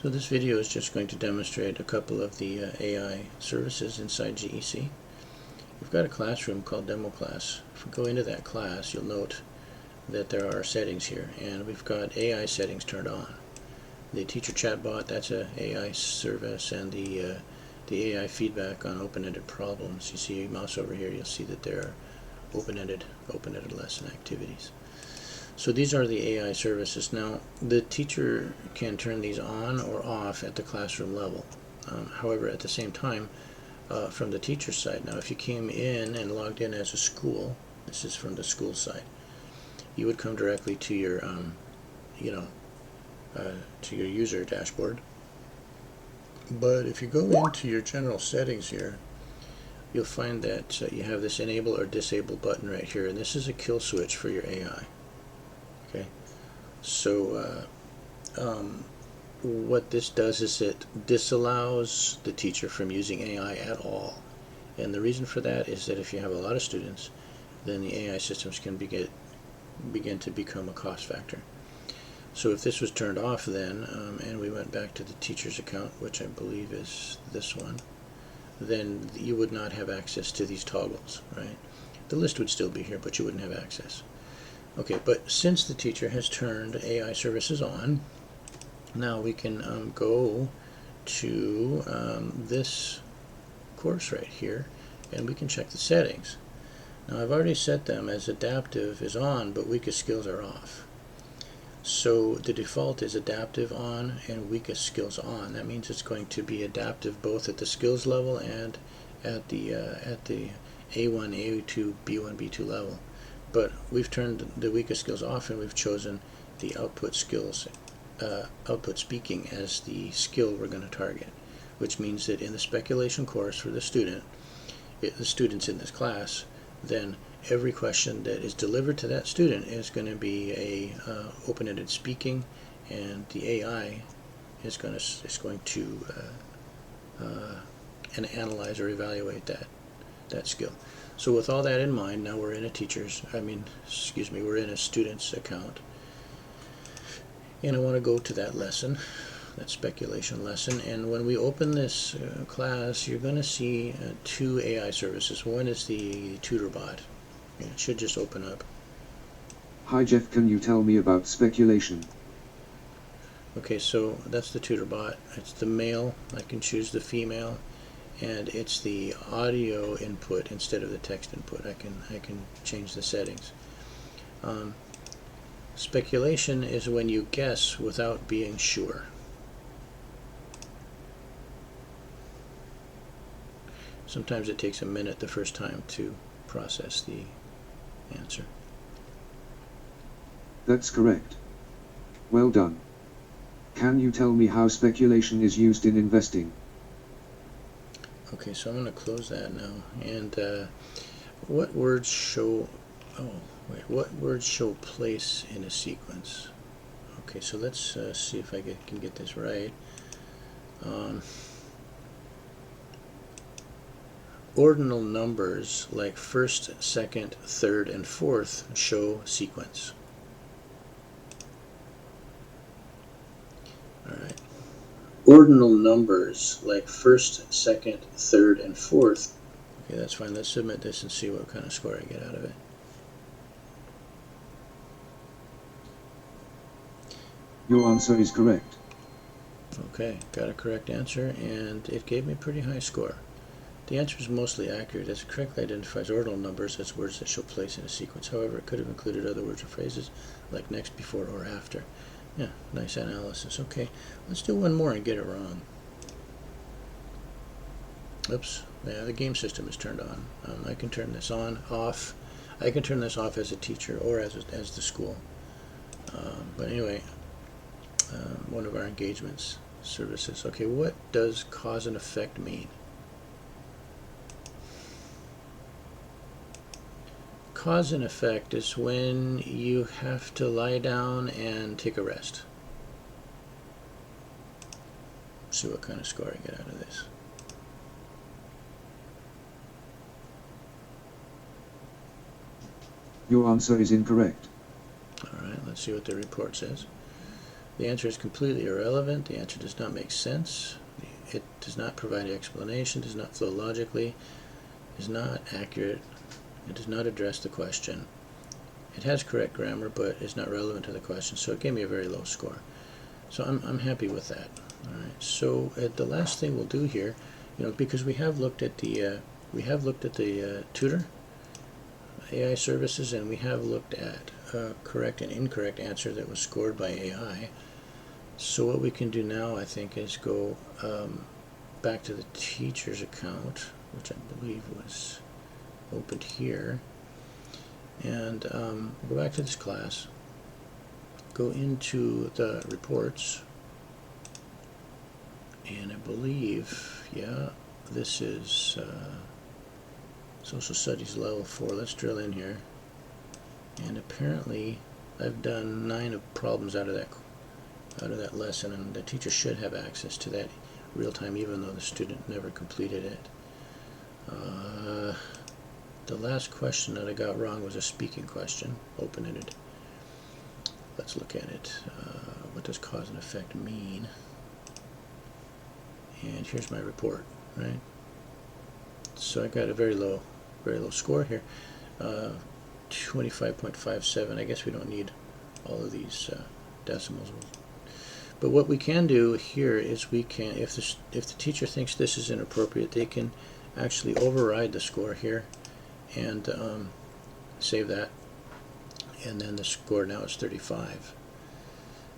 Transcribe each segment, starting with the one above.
So this video is just going to demonstrate a couple of the AI services inside GEC. We've got a classroom called Demo Class. If we go into that class, you'll note that there are settings here, and we've got AI settings turned on. The teacher chatbot, that's an AI service, and the AI feedback on open-ended problems. You see a mouse over here, you'll see that there are open-ended lesson activities. So these are the AI services. Now, the teacher can turn these on or off at the classroom level. However, at the same time, from the teacher's side, now if you came in and logged in as a school, this is from the school side, you would come directly to your, to your user dashboard. But if you go into your general settings here, you'll find that you have this enable or disable button right here, and this is a kill switch for your AI. Okay, so what this does is it disallows the teacher from using AI at all. And the reason for that is that if you have a lot of students, then the AI systems can begin to become a cost factor. So if this was turned off then, and we went back to the teacher's account, which I believe is this one, then you would not have access to these toggles, right? The list would still be here, but you wouldn't have access. Okay, but since the teacher has turned AI services on, now we can go to this course right here, and we can check the settings. Now I've already set them as adaptive is on, but weakest skills are off. So the default is adaptive on and weakest skills on. That means it's going to be adaptive both at the skills level and at the A1, A2, B1, B2 level. But we've turned the weakest skills off, and we've chosen the output skills, output speaking as the skill we're going to target, which means that in the speculation course for the students in this class, then every question that is delivered to that student is going to be a open-ended speaking, and the AI is going to analyze or evaluate that skill. So with all that in mind, now we're in we're in a student's account, and I want to go to that lesson, that speculation lesson, and when we open this class, you're going to see two AI services. One is the tutor bot. It should just open up. Hi Jeff, can you tell me about speculation? Okay, so that's the tutor bot. It's the male. I can choose the female, and it's the audio input instead of the text input. I can change the settings. Speculation is when you guess without being sure. Sometimes it takes a minute the first time to process the answer. That's correct. Well done. Can you tell me how speculation is used in investing? Okay, so I'm going to close that now. And what words show place in a sequence? Okay, so let's see if I can get this right. Ordinal numbers like first, second, third, and fourth show sequence. Alright. Ordinal numbers like first, second, third, and fourth. Okay, that's fine. Let's submit this and see what kind of score I get out of it. Your answer is correct. Okay, got a correct answer, and it gave me a pretty high score. The answer is mostly accurate, as it correctly identifies ordinal numbers as words that show place in a sequence. However, it could have included other words or phrases like next, before, or after. Yeah, nice analysis. Okay, let's do one more and get it wrong. Oops, yeah, the game system is turned on. I can turn this on, off. I can turn this off as a teacher or as the school. But anyway, one of our engagements services. Okay, what does cause and effect mean? Cause and effect is when you have to lie down and take a rest. Let's see what kind of score I get out of this. Your answer is incorrect. Alright, let's see what the report says. The answer is completely irrelevant. The answer does not make sense. It does not provide an explanation, does not flow logically, is not accurate. It does not address the question. It has correct grammar, but is not relevant to the question, so it gave me a very low score. So I'm happy with that. All right. So the last thing we'll do here, because we have looked at the tutor AI services, and we have looked at correct and incorrect answer that was scored by AI. So what we can do now, I think, is go back to the teacher's account, which I believe was opened here, and go back to this class, go into the reports, and I believe, yeah, this is Social Studies Level 4. Let's drill in here, and apparently I've done 9 problems out of that lesson, and the teacher should have access to that real time, even though the student never completed it. The last question that I got wrong was a speaking question, open-ended. Let's look at it. What does cause and effect mean? And here's my report, right? So I got a very low score here, 25.57. I guess we don't need all of these decimals. But what we can do here is we can, if the teacher thinks this is inappropriate, they can actually override the score here and save that, and then the score now is 35.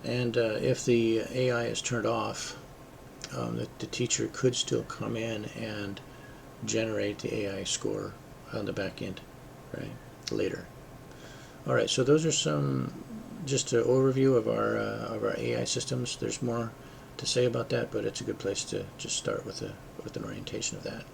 And if the AI is turned off, the teacher could still come in and generate the AI score on the back end, right, later. All right, so those are just an overview of our AI systems. There's more to say about that, but it's a good place to just start with an orientation of that.